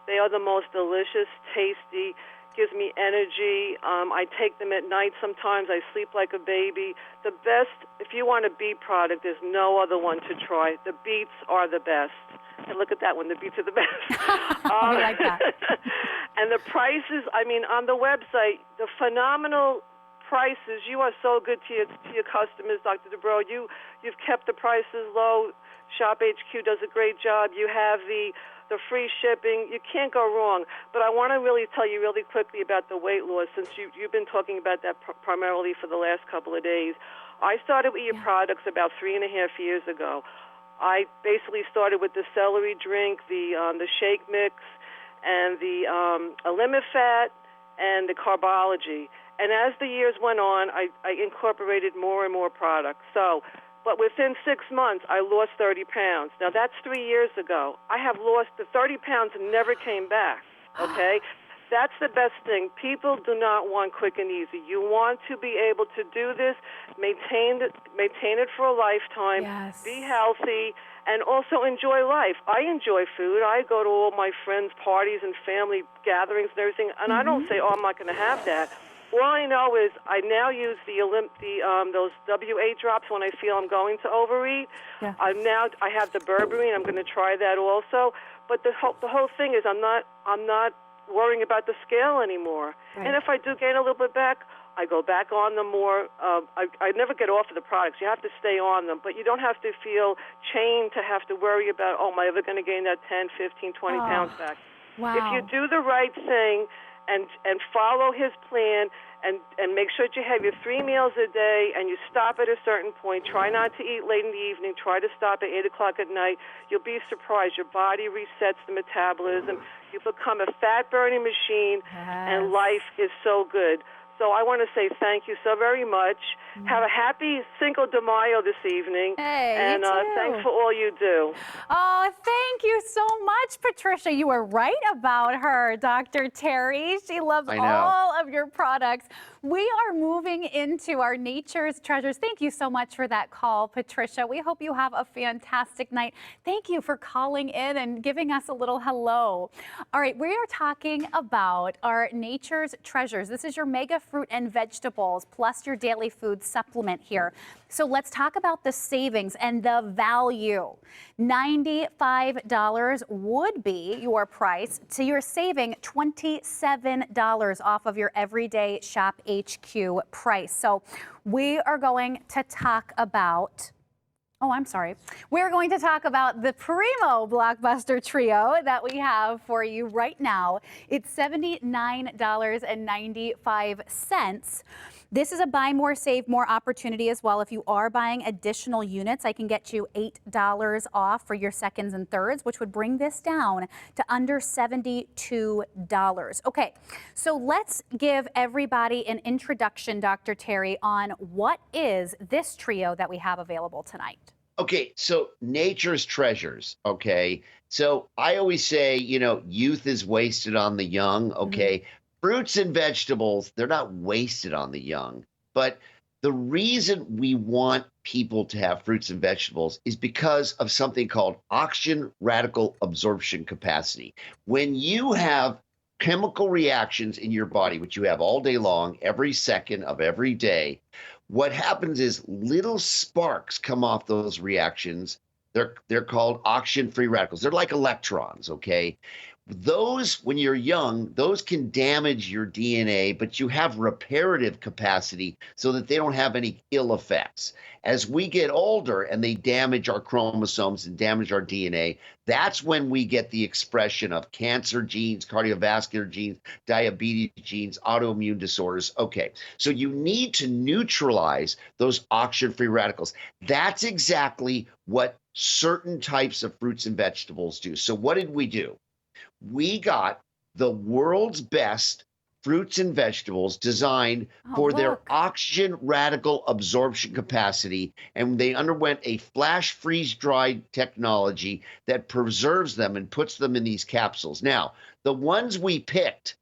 They are the most delicious, tasty, gives me energy. I take them at night sometimes. I sleep like a baby. The best, if you want a beet product, there's no other one to try. The beets are the best. And look at that one, the beets are the best. I like that. And the prices, I mean, on the website, the phenomenal prices. You are so good to your customers, Dr. Dubrow. You've kept the prices low. ShopHQ does a great job. You have the free shipping. You can't go wrong. But I want to really tell you really quickly about the weight loss, since you've been talking about that primarily for the last couple of days. I started with your products about 3.5 years ago. I basically started with the celery drink, the shake mix, and the Elimifat, and the Carbology. And as the years went on, I incorporated more and more products. But within 6 months, I lost 30 pounds. Now, that's 3 years ago. I have lost the 30 pounds and never came back, okay? That's the best thing. People do not want quick and easy. You want to be able to do this, maintain it for a lifetime, be healthy, and also enjoy life. I enjoy food. I go to all my friends' parties and family gatherings and everything, and I don't say, oh, I'm not going to have that. All I know is I now use those WA drops when I feel I'm going to overeat. Yeah. I have the berberine. I'm going to try that also. But the whole thing is I'm not worrying about the scale anymore. Right. And if I do gain a little bit back, I go back on them more. I never get off of the products. You have to stay on them, but you don't have to feel chained to have to worry about, oh, am I ever going to gain that 10, 15, 20 pounds back? Wow. If you do the right thing and follow his plan and make sure that you have your 3 meals a day and you stop at a certain point, try not to eat late in the evening, try to stop at 8 o'clock at night, you'll be surprised. Your body resets the metabolism. You become a fat-burning machine, and life is so good. So I want to say thank you so very much. Have a happy Cinco de Mayo this evening. Hey, and thanks for all you do. Oh, thank you so much, Patricia. You were right about her, Dr. Terry. She loves all of your products. We are moving into our Nature's Treasures. Thank you so much for that call, Patricia. We hope you have a fantastic night. Thank you for calling in and giving us a little hello. All right, we are talking about our Nature's Treasures. This is your mega fruit and vegetables plus your daily food supplement here. So let's talk about the savings and the value. $95 would be your price, so you're saving $27 off of your everyday ShopHQ price. So we are going to talk about we're going to talk about the Primo Blockbuster Trio that we have for you right now. It's $79.95. This is a buy more, save more opportunity as well. If you are buying additional units, I can get you $8 off for your seconds and thirds, which would bring this down to under $72. Okay, so let's give everybody an introduction, Dr. Terry, on what is this trio that we have available tonight. Okay, so Nature's Treasures, okay? So I always say, youth is wasted on the young, okay? Fruits and vegetables, they're not wasted on the young. But the reason we want people to have fruits and vegetables is because of something called oxygen radical absorption capacity. When you have chemical reactions in your body, which you have all day long, every second of every day, what happens is little sparks come off those reactions. They're called oxygen-free radicals. They're like electrons, okay? Those, when you're young, those can damage your DNA, but you have reparative capacity so that they don't have any ill effects. As we get older and they damage our chromosomes and damage our DNA, that's when we get the expression of cancer genes, cardiovascular genes, diabetes genes, autoimmune disorders. Okay, so you need to neutralize those oxygen-free radicals. That's exactly what certain types of fruits and vegetables do. So what did we do? We got the world's best fruits and vegetables designed for their oxygen radical absorption capacity, and they underwent a flash freeze dried technology that preserves them and puts them in these capsules. Now, the ones we picked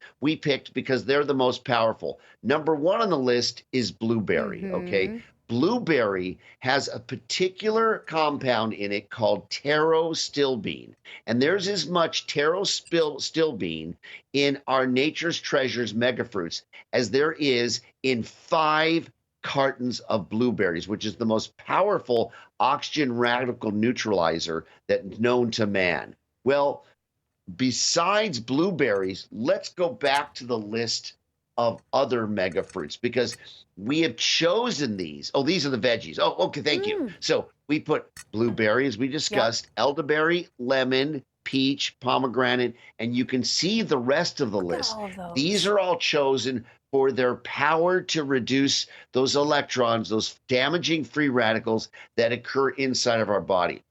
because they're the most powerful. Number one on the list is blueberry, okay? Blueberry has a particular compound in it called pterostilbene, and there's as much pterostilbene in our Nature's Treasures mega fruits as there is in 5 cartons of blueberries, which is the most powerful oxygen radical neutralizer that's known to man. Well, besides blueberries, let's go back to the list of other mega fruits because we have chosen these. Oh, these are the veggies. Oh, okay, thank you. So we put blueberry, as we discussed, elderberry, lemon, peach, pomegranate, and you can see the rest of the list. These are all chosen for their power to reduce those electrons, those damaging free radicals that occur inside of our body.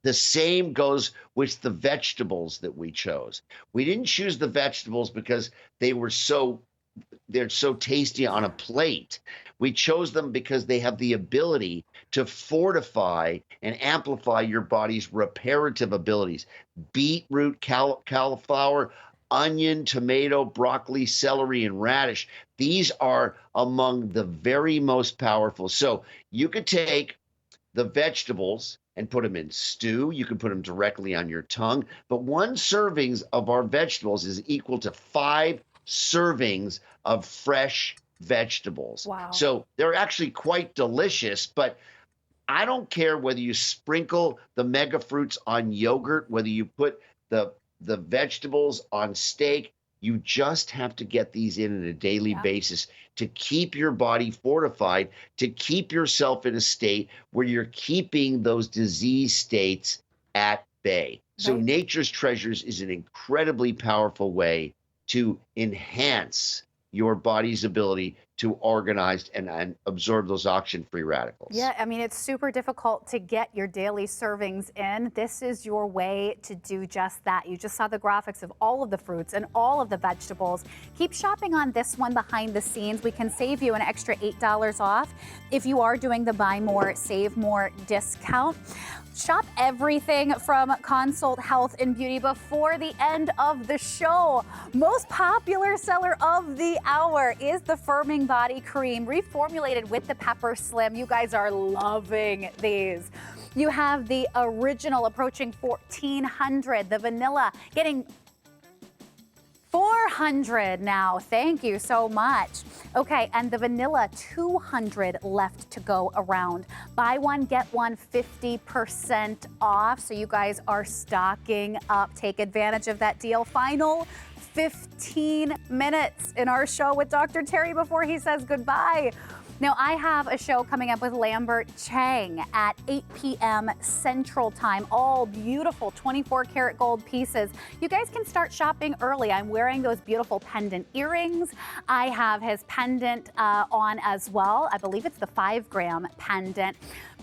The same goes with the vegetables that we chose. We didn't choose the vegetables because they're so tasty on a plate. We chose them because they have the ability to fortify and amplify your body's reparative abilities. Beetroot, cauliflower, onion, tomato, broccoli, celery, and radish. These are among the very most powerful. So you could take the vegetables and put them in stew. You can put them directly on your tongue. But 1 serving of our vegetables is equal to 5 servings of fresh vegetables. Wow. So they're actually quite delicious, but I don't care whether you sprinkle the mega fruits on yogurt, whether you put the vegetables on steak. You just have to get these in on a daily basis to keep your body fortified, to keep yourself in a state where you're keeping those disease states at bay. So Nature's Treasures is an incredibly powerful way to enhance your body's ability to organize and absorb those oxygen-free radicals. Yeah, I mean, it's super difficult to get your daily servings in. This is your way to do just that. You just saw the graphics of all of the fruits and all of the vegetables. Keep shopping on this one behind the scenes. We can save you an extra $8 off if you are doing the buy more, save more discount. Shop everything from Consult Health and Beauty before the end of the show. Most popular seller of the hour is the Firming Body Cream, reformulated with the Pepper Slim. You guys are loving these. You have the original approaching $1,400, the vanilla getting $400 now. Thank you so much. Okay, and the vanilla, $200 left to go around. Buy one, get one 50% off. So you guys are stocking up. Take advantage of that deal. Final 15 minutes in our show with Dr. Terry before he says goodbye. Now, I have a show coming up with Lambert Chang at 8 p.m. Central Time. All beautiful 24-karat gold pieces. You guys can start shopping early. I'm wearing those beautiful pendant earrings. I have his pendant on as well. I believe it's the 5-gram pendant.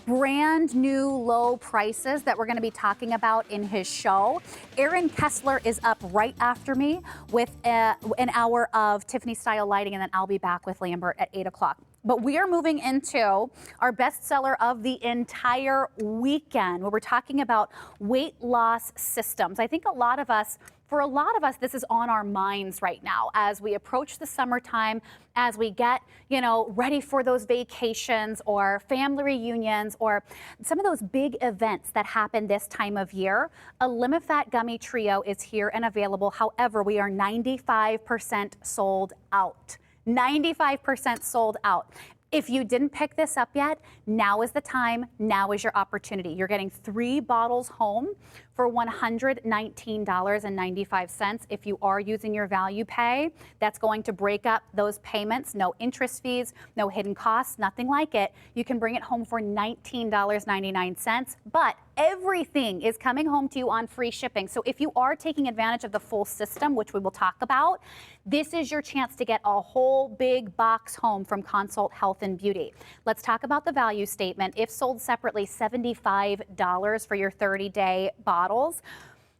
Brand new low prices that we're going to be talking about in his show. Aaron Kessler is up right after me with an hour of Tiffany style lighting, and then I'll be back with Lambert at 8 o'clock. But we are moving into our bestseller of the entire weekend, where we're talking about weight loss systems. I think for a lot of us, this is on our minds right now as we approach the summertime, as we get, ready for those vacations or family reunions or some of those big events that happen this time of year. A LimiFat Gummy Trio is here and available. However, we are 95% sold out. 95% sold out. If you didn't pick this up yet, now is the time. Now is your opportunity. You're getting 3 bottles home for $119.95. If you are using your value pay, that's going to break up those payments. No interest fees, no hidden costs, nothing like it. You can bring it home for $19.99, but everything is coming home to you on free shipping. So if you are taking advantage of the full system, which we will talk about, this is your chance to get a whole big box home from Consult Health and Beauty. Let's talk about the value statement. If sold separately, $75 for your 30-day bottles.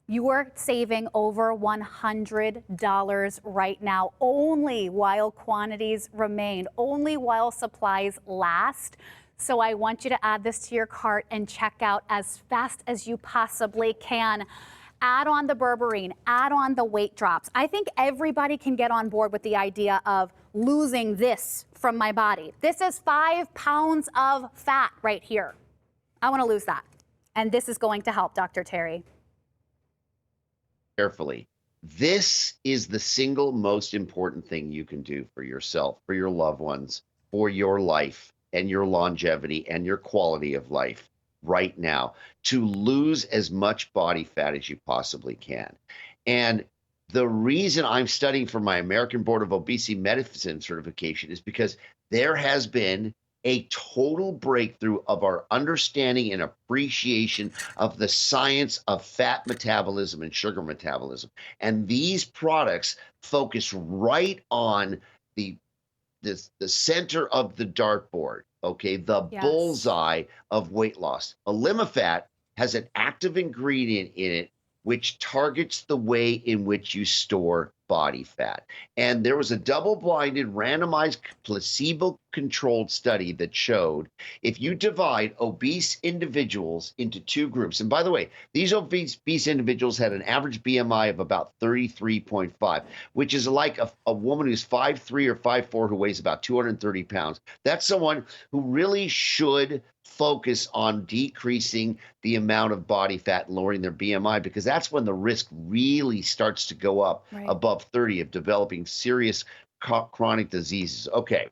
You are saving over $100 right now, only while quantities remain, only while supplies last. So I want you to add this to your cart and check out as fast as you possibly can. Add on the berberine, add on the weight drops. I think everybody can get on board with the idea of losing this from my body. This is 5 pounds of fat right here. I want to lose that. And this is going to help, Dr. Terry. Carefully. This is the single most important thing you can do for yourself, for your loved ones, for your life and your longevity and your quality of life right now, to lose as much body fat as you possibly can. And the reason I'm studying for my American Board of Obesity Medicine certification is because there has been a total breakthrough of our understanding and appreciation of the science of fat metabolism and sugar metabolism. And these products focus right on the center of the dartboard, okay, the bullseye of weight loss. Elimifat has an active ingredient in it which targets the way in which you store body fat. And there was a double-blinded, randomized, placebo-controlled study that showed if you divide obese individuals into 2 groups, and by the way, these obese individuals had an average BMI of about 33.5, which is like a woman who's 5'3" or 5'4" who weighs about 230 pounds. That's someone who really should focus on decreasing the amount of body fat and lowering their BMI, because that's when the risk really starts to go up above 30 of developing serious chronic diseases. Okay.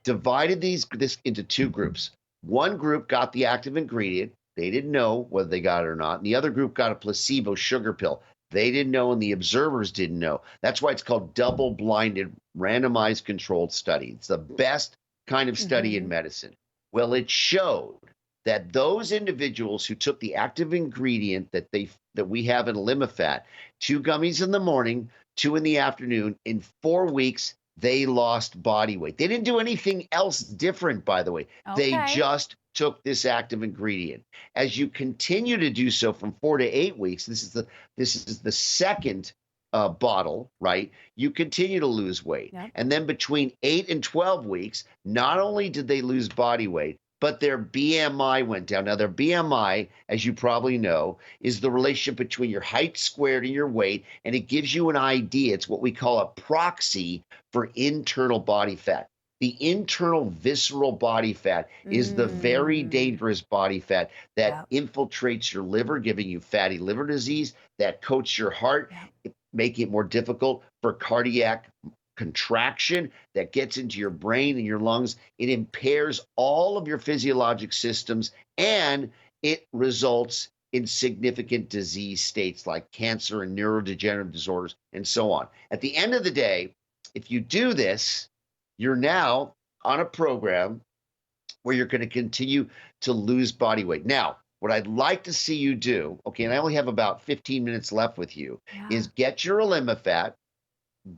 Divided this into 2 groups. One group got the active ingredient. They didn't know whether they got it or not. And the other group got a placebo sugar pill. They didn't know, and the observers didn't know. That's why it's called double-blinded, randomized controlled study. It's the best kind of study in medicine. Well, it showed that those individuals who took the active ingredient that we have in Elimifat, 2 gummies in the morning, 2 in the afternoon, in 4 weeks, they lost body weight. They didn't do anything else different, by the way. They just took this active ingredient. As you continue to do so from 4 to 8 weeks, this is the second bottle, right? You continue to lose weight. And then between 8 and 12 weeks, not only did they lose body weight, but their BMI went down. Now, their BMI, as you probably know, is the relationship between your height squared and your weight, and it gives you an idea. It's what we call a proxy for internal body fat. The internal visceral body fat is the very dangerous body fat that infiltrates your liver, giving you fatty liver disease, that coats your heart, making it more difficult for cardiac contraction, that gets into your brain and your lungs. It impairs all of your physiologic systems, and it results in significant disease states like cancer and neurodegenerative disorders and so on. At the end of the day, if you do this, you're now on a program where you're going to continue to lose body weight. Now, what I'd like to see you do, okay, and I only have about 15 minutes left with you, is get your Elimifat,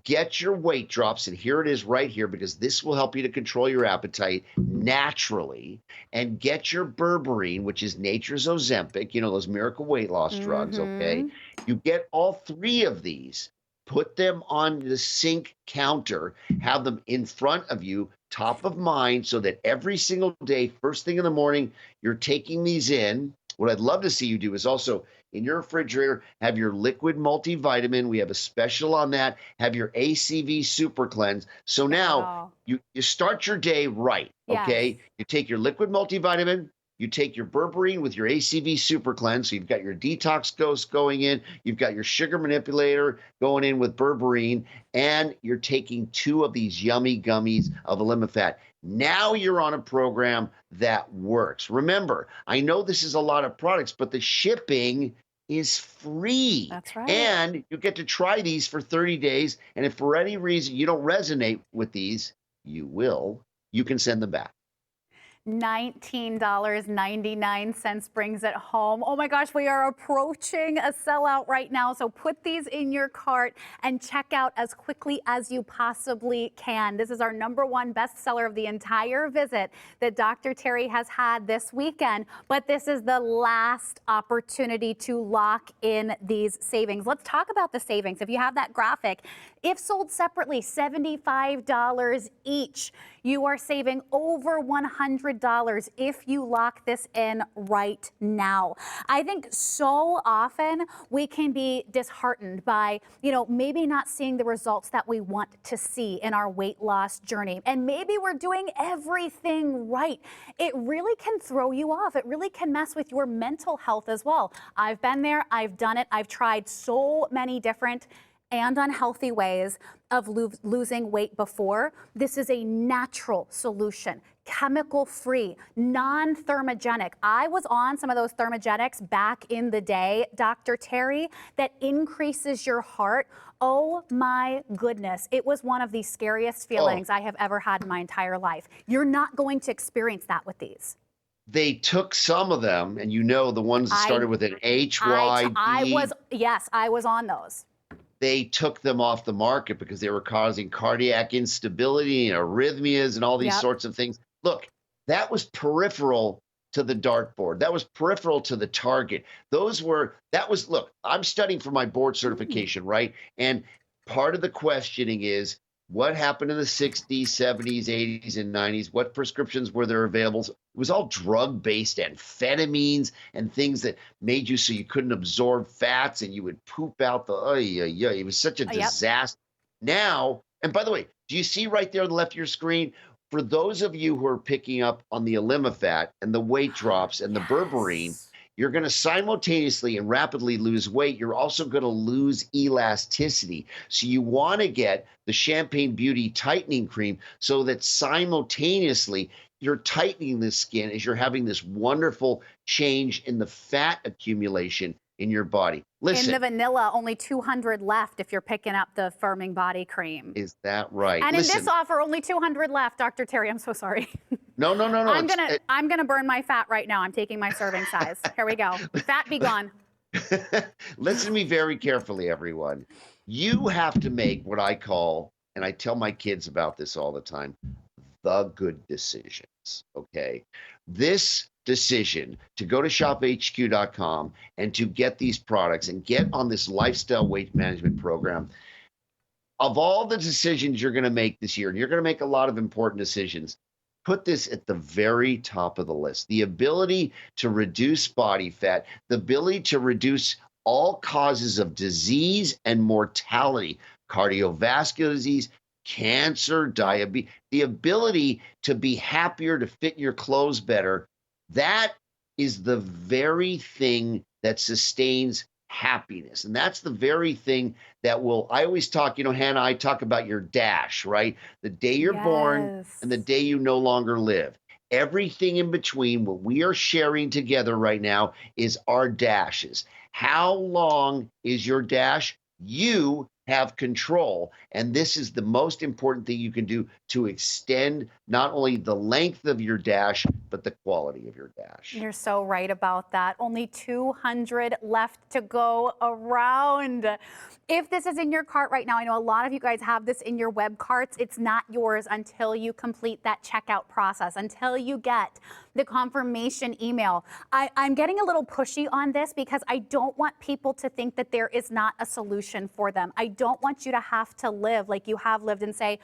get your weight drops, and here it is right here, because this will help you to control your appetite naturally, and get your berberine, which is nature's Ozempic, you know, those miracle weight loss drugs, okay? You get all 3 of these, put them on the sink counter, have them in front of you, top of mind, so that every single day, first thing in the morning, you're taking these in. What I'd love to see you do is also in your refrigerator, have your liquid multivitamin. We have a special on that. Have your ACV Super Cleanse. So now you start your day right, okay? You take your liquid multivitamin, you take your berberine with your ACV Super Cleanse. So you've got your detox dose going in, you've got your sugar manipulator going in with berberine, and you're taking 2 of these yummy gummies of Elimifat. Now you're on a program that works. Remember, I know this is a lot of products, but the shipping is free. That's right. And you get to try these for 30 days. And if for any reason you don't resonate with these, you can send them back. $19.99 brings it home. Oh my gosh, we are approaching a sellout right now. So put these in your cart and check out as quickly as you possibly can. This is our #1 bestseller of the entire visit that Dr. Terry has had this weekend. But this is the last opportunity to lock in these savings. Let's talk about the savings. If you have that graphic, if sold separately, $75 each. You are saving over $100 $200 if you lock this in right now. I think so often we can be disheartened by, maybe not seeing the results that we want to see in our weight loss journey. And maybe we're doing everything right. It really can throw you off. It really can mess with your mental health as well. I've been there. I've done it. I've tried so many different and unhealthy ways of losing weight before. This is a natural solution, chemical-free, non-thermogenic. I was on some of those thermogenics back in the day, Dr. Terry, that increases your heart. Oh my goodness. It was one of the scariest feelings I have ever had in my entire life. You're not going to experience that with these. They took some of them, and the ones that started with an HYD. I was on those. They took them off the market because they were causing cardiac instability and arrhythmias and all these sorts of things. Look, that was peripheral to the dartboard. That was peripheral to the target. Look, I'm studying for my board certification, right? And part of the questioning is, what happened in the 60s, 70s, 80s, and 90s? What prescriptions were there available? It was all drug-based amphetamines and things that made you so you couldn't absorb fats and you would poop out it was such a disaster. Now, and by the way, do you see right there on the left of your screen, for those of you who are picking up on the Elimifat and the weight drops and the berberine, you're going to simultaneously and rapidly lose weight. You're also going to lose elasticity. So you want to get the Champagne Beauty Tightening Cream so that simultaneously you're tightening the skin as you're having this wonderful change in the fat accumulation in your body. Listen. In the vanilla, only 200 left if you're picking up the firming body cream. Is that right? And in this offer, only 200 left, Dr. Terry. I'm so sorry. No. I'm gonna burn my fat right now. I'm taking my serving size. Here we go. Fat be gone. Listen to me very carefully, everyone. You have to make what I call, and I tell my kids about this all the time, the good decisions. Okay. This decision to go to ShopHQ.com and to get these products and get on this lifestyle weight management program. Of all the decisions you're going to make this year, and you're going to make a lot of important decisions, put this at the very top of the list. The ability to reduce body fat, the ability to reduce all causes of disease and mortality, cardiovascular disease, cancer, diabetes, the ability to be happier, to fit your clothes better. That is the very thing that sustains happiness. And that's the very thing that I always talk, Hannah, I talk about your dash, right? The day you're born and the day you no longer live. Everything in between, what we are sharing together right now is our dashes. How long is your dash? You have control. And this is the most important thing you can do to extend not only the length of your dash, but the quality of your dash. You're so right about that. Only 200 left to go around. If this is in your cart right now, I know a lot of you guys have this in your web carts. It's not yours until you complete that checkout process, until you get the confirmation email. I'm getting a little pushy on this because I don't want people to think that there is not a solution for them. I don't want you to have to live like you have lived and say,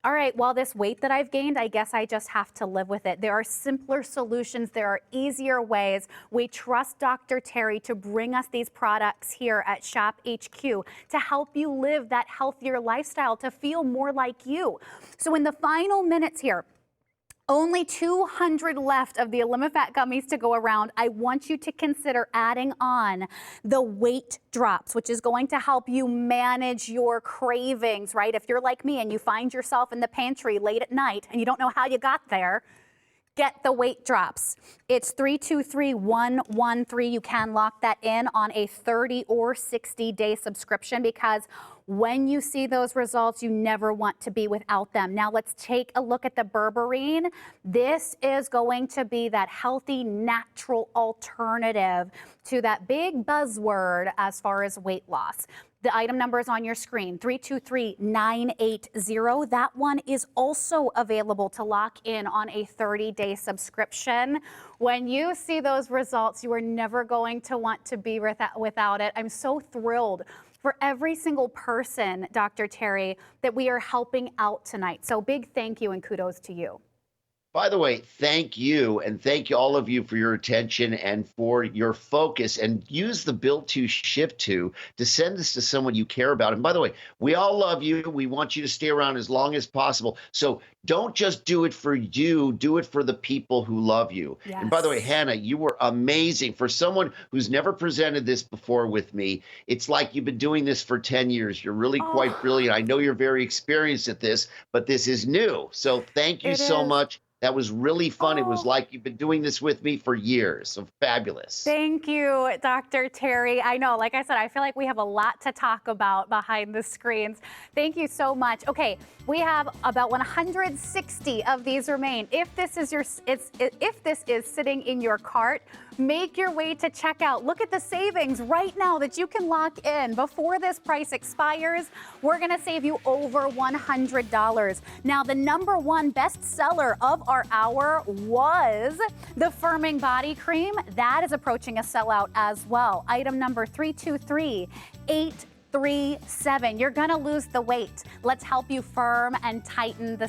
all right, well, this weight that I've gained, I guess I just have to live with it. There are simpler solutions. There are easier ways. We trust Dr. Terry to bring us these products here at ShopHQ to help you live that healthier lifestyle, to feel more like you. So in the final minutes here, only 200 left of the Elimifat gummies to go around. I want you to consider adding on the weight drops, which is going to help you manage your cravings, right? If you're like me and you find yourself in the pantry late at night and you don't know how you got there, get the weight drops. It's 323113. You can lock that in on a 30 or 60-day subscription because when you see those results, you never want to be without them. Now let's take a look at the berberine. This is going to be that healthy, natural alternative to that big buzzword as far as weight loss. The item number is on your screen, 323980. That one is also available to lock in on a 30-day subscription. When you see those results, you are never going to want to be without it. I'm so thrilled for every single person, Dr. Terry, that we are helping out tonight. So big thank you and kudos to you. By the way, thank you, and thank you all of you for your attention and for your focus. And use the Built to Ship to send this to someone you care about. And by the way, we all love you. We want you to stay around as long as possible. So don't just do it for you, do it for the people who love you. Yes. And by the way, Hannah, you were amazing. For someone who's never presented this before with me, it's like you've been doing this for 10 years. You're really quite brilliant. I know you're very experienced at this, but this is new. So thank you so much. That was really fun. It was like you've been doing this with me for years. So fabulous. Thank you, Dr. Terry. I know, like I said, I feel like we have a lot to talk about behind the screens. Thank you so much. Okay, we have about 160 of these remain. If this is sitting in your cart, make your way to checkout. Look at the savings right now that you can lock in. Before this price expires, we're gonna save you over $100. Now, the #1 bestseller of our hour was the Firming Body Cream. That is approaching a sellout as well. Item number 323837. You're gonna lose the weight. Let's help you firm and tighten the